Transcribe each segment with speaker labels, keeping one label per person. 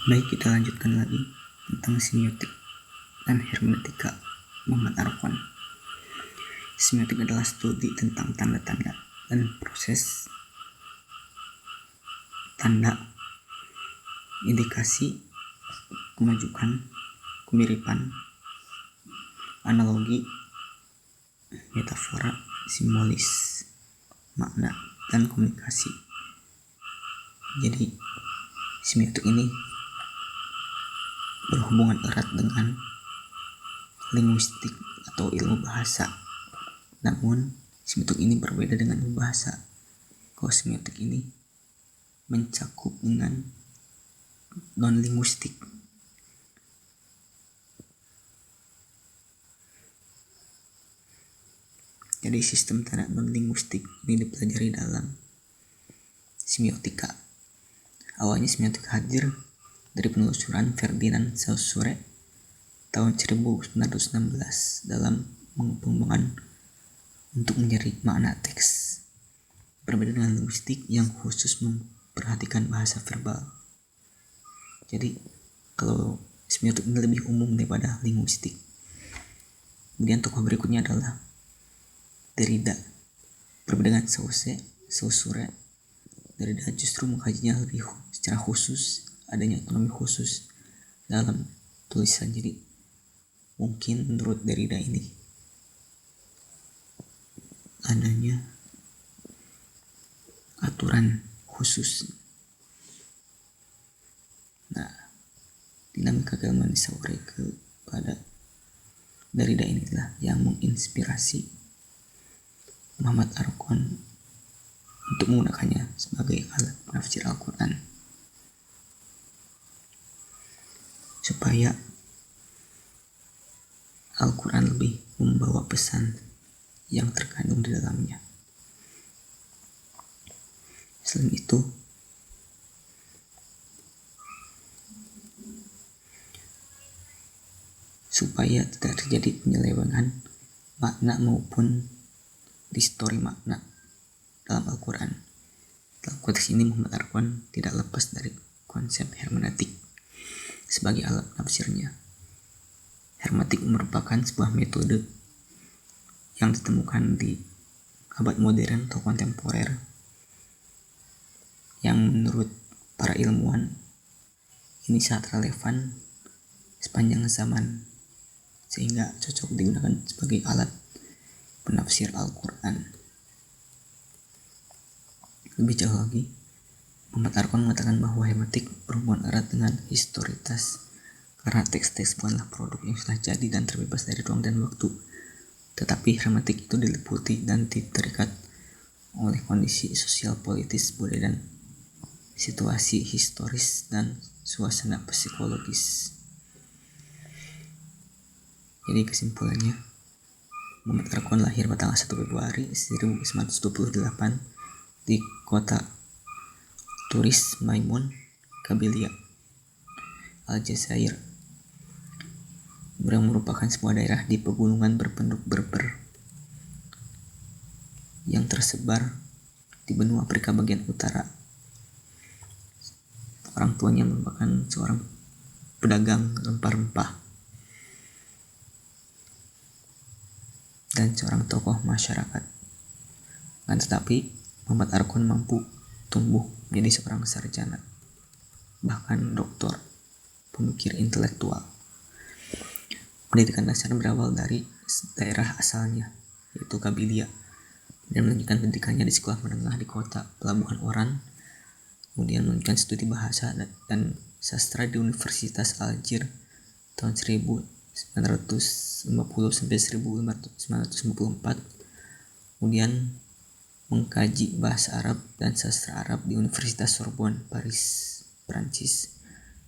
Speaker 1: Baik, kita lanjutkan lagi tentang semiotik dan hermeneutika Muhammad Arfan. Semiotik adalah studi tentang tanda-tanda dan proses tanda, indikasi, kemajukan, kemiripan, analogi, metafora, simbolis, makna, dan komunikasi. Jadi semiotik ini berhubungan erat dengan linguistik atau ilmu bahasa. Namun semiotik ini berbeda dengan ilmu bahasa. Kalau semiotik ini mencakup dengan non-linguistik. Jadi sistem tanda non-linguistik ini dipelajari dalam semiotika. Awalnya semiotika hadir dari penelusuran Ferdinand Saussure tahun 1916 dalam pengembangan untuk mencari makna teks. Berbeda dengan linguistik yang khusus memperhatikan bahasa verbal. Jadi kalau semiotik ini lebih umum daripada linguistik. Kemudian tokoh berikutnya adalah Derrida. Berbeda dengan Saussure, Derrida justru mengkajinya lebih secara khusus, adanya otonomi khusus dalam tulisan. Jadi mungkin menurut Derrida ini adanya aturan khusus. Nah, dinamika keilmuan Saussure kepada Derrida inilah yang menginspirasi Muhammad Arfan untuk menggunakannya sebagai alat penafsir Al-Quran, supaya Al-Quran lebih membawa pesan yang terkandung di dalamnya. Selain itu, supaya tidak terjadi penyelewengan makna maupun distori makna dalam Al-Quran. Dalam konteks ini Muhammad Arfan tidak lepas dari konsep hermeneutik sebagai alat penafsirnya. Hermeneutik merupakan sebuah metode yang ditemukan di abad modern atau kontemporer yang menurut para ilmuwan ini sangat relevan sepanjang zaman, sehingga cocok digunakan sebagai alat penafsir Al-Quran. Lebih jauh lagi, Muhammad Arfan mengatakan bahwa hermeneutik berhubungan erat dengan historitas karena teks-teks bukanlah produk yang sudah jadi dan terbebas dari ruang dan waktu, tetapi hermeneutik itu diliputi dan terikat oleh kondisi sosial, politis, budaya, dan situasi historis dan suasana psikologis. Jadi kesimpulannya, Muhammad Arfan lahir pada tanggal 1 Februari 1928 di kota Turis Maimun, Kabilia, Aljazair, yang merupakan sebuah daerah di pegunungan berpenduduk Berber yang tersebar di benua Afrika bagian utara. Orang tuanya merupakan seorang pedagang rempah-rempah dan seorang tokoh masyarakat. Dan tetapi Muhammad Arfan mampu tumbuh menjadi seorang sarjana, bahkan doktor, pemikir intelektual. Pendidikan dasar berawal dari daerah asalnya, yaitu Kabilia, dan melanjutkan pendidikannya di sekolah menengah di kota Pelabuhan Oran, kemudian melanjutkan studi bahasa dan sastra di Universitas Algier tahun 1950 sampai 1954, kemudian mengkaji bahasa Arab dan sastra Arab di Universitas Sorbonne, Paris, Prancis.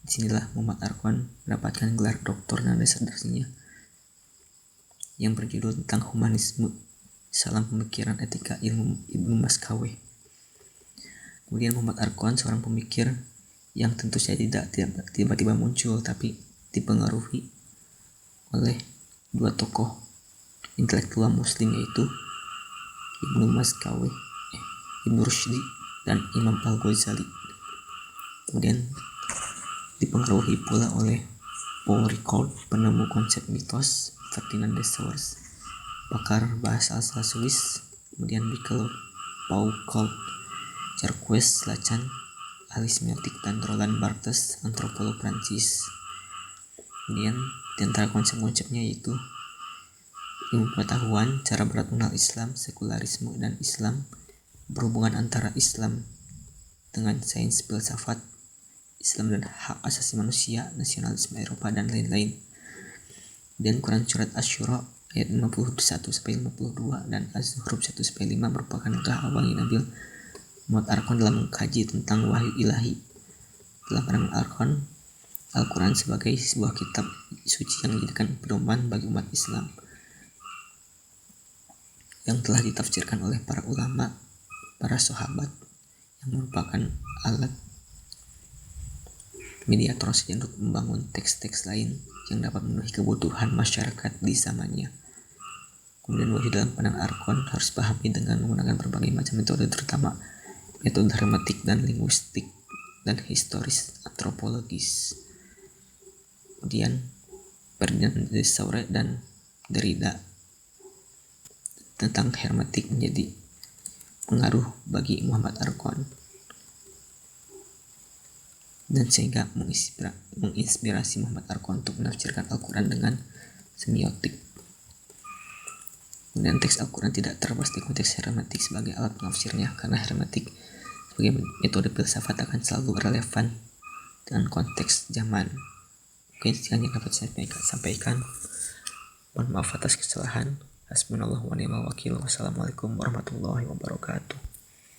Speaker 1: Disinilah Muhammad Arfan mendapatkan gelar doktor dan disertasinya yang berjudul tentang humanisme, salam pemikiran etika ilmu Ibnu Maskaweh. Kemudian Muhammad Arfan seorang pemikir yang tentu saja tidak tiba-tiba muncul, tapi dipengaruhi oleh dua tokoh intelektual muslim, yaitu Ibnu Maskaweh, Ibnu Rushdi, dan Imam Al-Ghazali. Kemudian Dipengaruhi pula oleh Paul Ricoeur, penemu konsep mitos, Ferdinand de Saussure, pakar bahasa asal Swiss, kemudian Michael Foucault, Jacques Lacan, ahli semiotik, dan Roland Barthes, antropolog Prancis. Kemudian di antara konsep-konsepnya yaitu ilmu pengetahuan, cara berat mengenal Islam, sekularisme dan Islam, berhubungan antara Islam dengan sains filsafat, Islam dan hak asasi manusia, nasionalisme Eropa, dan lain-lain. Dan Quran Surat Asy-Syura ayat 51-52 dan Az-Zukhruf 1-5 merupakan langkah awal Nabil Muhammad Arkhon dalam mengkaji tentang wahyu ilahi. Dalam pandangan Arkhon, Al-Quran sebagai sebuah kitab suci yang dijadikan pedoman bagi umat Islam, yang telah ditafsirkan oleh para ulama, para sahabat, yang merupakan alat mediator saja untuk membangun teks-teks lain yang dapat memenuhi kebutuhan masyarakat di zamannya. Kemudian wahyu dalam pandangan Arkhon harus dipahami dengan menggunakan berbagai macam metode, terutama metode hermeneutik dan linguistik dan historis antropologis. Kemudian Ferdinand de Saussure dan Derrida tentang hermeneutik menjadi pengaruh bagi Muhammad Arkhon, dan sehingga menginspirasi Muhammad Arkhon untuk menafsirkan Al-Quran dengan semiotik. Dan teks Al-Quran tidak terlepas dari konteks hermeneutik sebagai alat penafsirnya, karena hermeneutik sebagai metode filsafat akan selalu relevan dengan konteks zaman. Mungkin sekian yang dapat saya sampaikan. Mohon maaf atas kesalahan. Hasbunallahu wa ni'mal wakil. Wassalamualaikum warahmatullahi wabarakatuh.